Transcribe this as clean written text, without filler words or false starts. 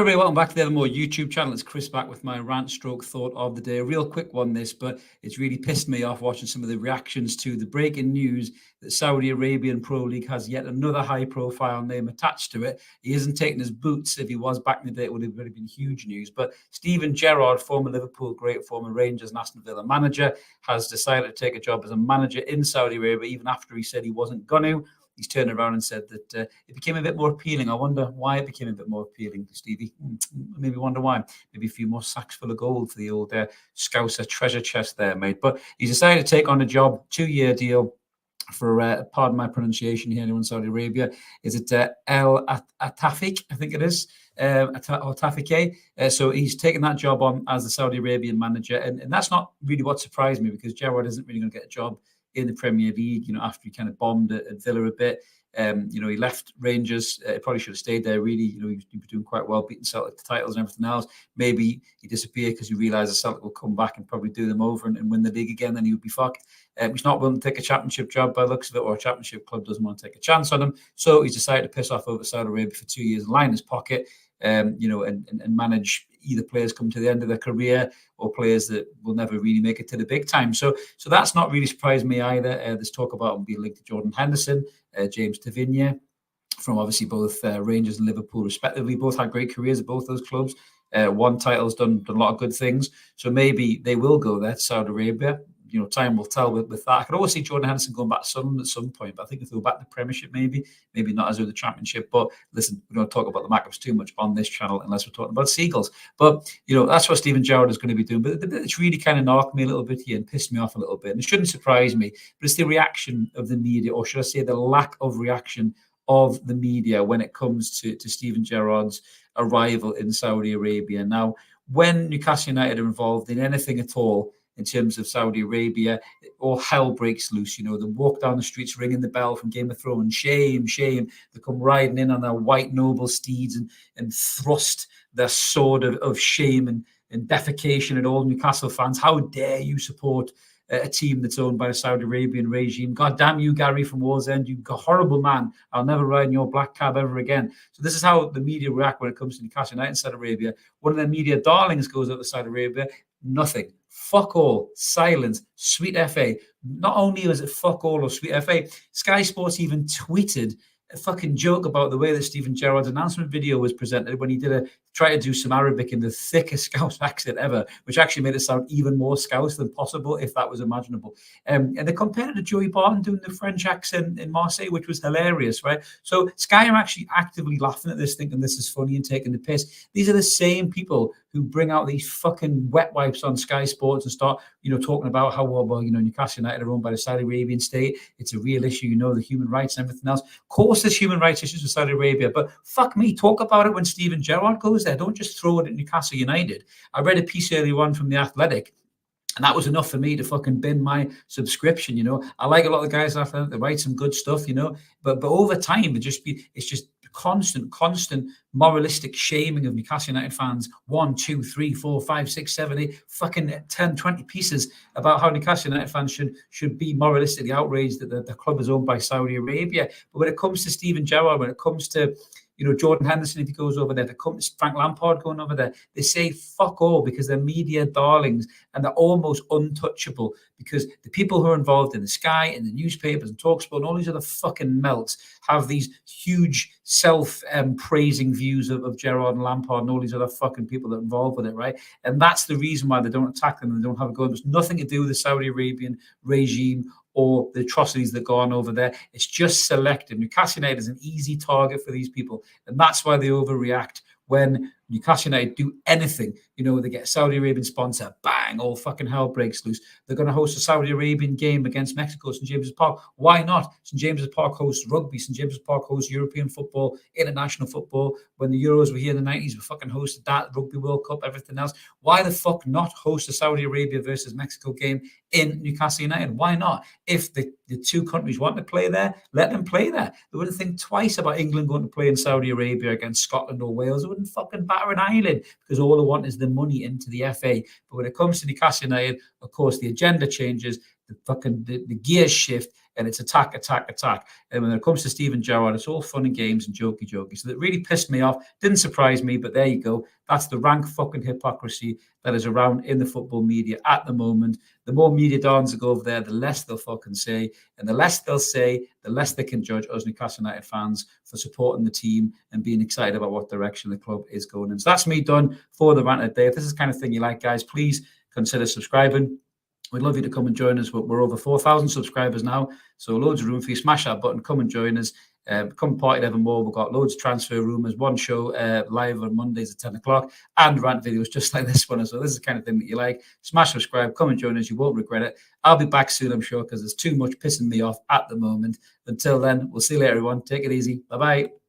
everybody, welcome back to the Evermore YouTube channel. It's Chris back with my rant stroke thought of the day. A real quick one this, but it's really pissed me off watching some of the reactions to the breaking news that Saudi Arabian Pro League has yet another high profile name attached to it. He isn't taking his boots. If he was back in the day, it would have really been huge news. But Steven Gerrard, former Liverpool great, former Rangers and Aston Villa manager, has decided to take a job as a manager in Saudi Arabia, even after he said he wasn't going to. He's turned around and said that it became a bit more appealing. I wonder why it became a bit more appealing, Stevie. Maybe wonder why. Maybe a few more sacks full of gold for the old Scouser treasure chest there, mate. But he's decided to take on a job, 2-year deal for, pardon my pronunciation here in Saudi Arabia. Is it El Atafik? I think it is. Tafike. So he's taken that job on as the Saudi Arabian manager. And that's not really what surprised me, because Gerrard isn't really going to get a job in the Premier League, after he kind of bombed at Villa a bit. He left Rangers. Probably should have stayed there, really. He was doing quite well, beating Celtic to titles and everything else. Maybe he disappeared because he realised the Celtic will come back and probably do them over and win the league again, then he would be fucked. He's not willing to take a championship job by the looks of it, or a championship club doesn't want to take a chance on him. So he's decided to piss off over Saudi Arabia for 2 years, line his pocket, and manage either players come to the end of their career or players that will never really make it to the big time. So that's not really surprised me either. There's talk about him being linked to Jordan Henderson, James Tavernier, from obviously both Rangers and Liverpool respectively. Both had great careers at both those clubs. Won titles, done a lot of good things. So maybe they will go there to Saudi Arabia. Time will tell with that. I could always see Jordan Henderson going back to Sunderland at some point, but I think if they go back to the Premiership, maybe not as with the Championship. But listen, we don't talk about the Maccabees too much on this channel unless we're talking about Seagulls. But, that's what Steven Gerrard is going to be doing. But it's really kind of knocked me a little bit here and pissed me off a little bit. And it shouldn't surprise me, but it's the reaction of the media, or should I say the lack of reaction of the media when it comes to Steven Gerrard's arrival in Saudi Arabia. Now, when Newcastle United are involved in anything at all, in terms of Saudi Arabia, all hell breaks loose. They walk down the streets ringing the bell from Game of Thrones. Shame, shame. They come riding in on their white noble steeds and thrust their sword of shame and defecation at all Newcastle fans. How dare you support a team that's owned by a Saudi Arabian regime? God damn you, Gary from Wallsend, you horrible man. I'll never ride in your black cab ever again. So this is how the media react when it comes to Newcastle United in Saudi Arabia. One of their media darlings goes out to Saudi Arabia. Nothing. Fuck all. Silence. Sweet FA. Not only was it fuck all or sweet FA, Sky Sports even tweeted a fucking joke about the way that Steven Gerrard's announcement video was presented when he tried to do some Arabic in the thickest Scouse accent ever, which actually made it sound even more Scouse than possible, if that was imaginable. And they compared it to Joey Barton doing the French accent in Marseille, which was hilarious, right? So Sky are actually actively laughing at this, thinking this is funny and taking the piss. These are the same people who bring out these fucking wet wipes on Sky Sports and start, talking about how, well, Newcastle United are owned by the Saudi Arabian state. It's a real issue, the human rights and everything else. Of course, there's human rights issues with Saudi Arabia, but fuck me, talk about it when Steven Gerrard goes there. Don't just throw it at Newcastle United. I read a piece earlier on from The Athletic, and that was enough for me to fucking bin my subscription. I like a lot of the guys after they write some good stuff, but over time it's just constant moralistic shaming of Newcastle United fans. 1, 2, 3, 4, 5, 6, 7, 8, fucking 10, 20 pieces about how Newcastle United fans should be moralistically outraged that the club is owned by Saudi Arabia. But when it comes to Steven Gerrard, when it comes to Jordan Henderson, if he goes over there, Frank Lampard going over there, they say fuck all because they're media darlings and they're almost untouchable because the people who are involved in the Sky and the newspapers and TalkSport and all these other fucking melts have these huge self-praising views of Gerrard and Lampard and all these other fucking people that are involved with it, right? And that's the reason why they don't attack them and they don't have a go. There's nothing to do with the Saudi Arabian regime or the atrocities that go on over there. It's just selective. Newcastle United is an easy target for these people. And that's why they overreact when Newcastle United do anything. They get a Saudi Arabian sponsor, bang, all fucking hell breaks loose. They're going to host a Saudi Arabian game against Mexico, St. James's Park. Why not? St. James's Park hosts rugby. St. James's Park hosts European football, international football. When the Euros were here in the 90s, we fucking hosted that, Rugby World Cup, everything else. Why the fuck not host a Saudi Arabia versus Mexico game in Newcastle United? Why not? If the two countries want to play there, let them play there. They wouldn't think twice about England going to play in Saudi Arabia against Scotland or Wales. They wouldn't fucking batter an eyelid because all they want is the money into the FA. But when it comes to Newcastle United, of course, the agenda changes, the gears shift, and it's attack. And when it comes to Steven Gerrard, it's all fun and games and jokey. So that really pissed me off. Didn't surprise me, but there you go. That's the rank fucking hypocrisy that is around in the football media at the moment. The more media dons that go over there, the less they'll fucking say. And the less they'll say, the less they can judge us Newcastle United fans for supporting the team and being excited about what direction the club is going in. So that's me done for the rant today. If this is the kind of thing you like, guys, please consider subscribing. We'd love you to come and join us. We're over 4,000 subscribers now, so loads of room for you. Smash that button, come and join us. Come party evermore. We've got loads of transfer rumours, one show live on Mondays at 10 o'clock, and rant videos just like this one. So this is the kind of thing that you like. Smash subscribe, come and join us. You won't regret it. I'll be back soon, I'm sure, because there's too much pissing me off at the moment. Until then, we'll see you later, everyone. Take it easy. Bye-bye.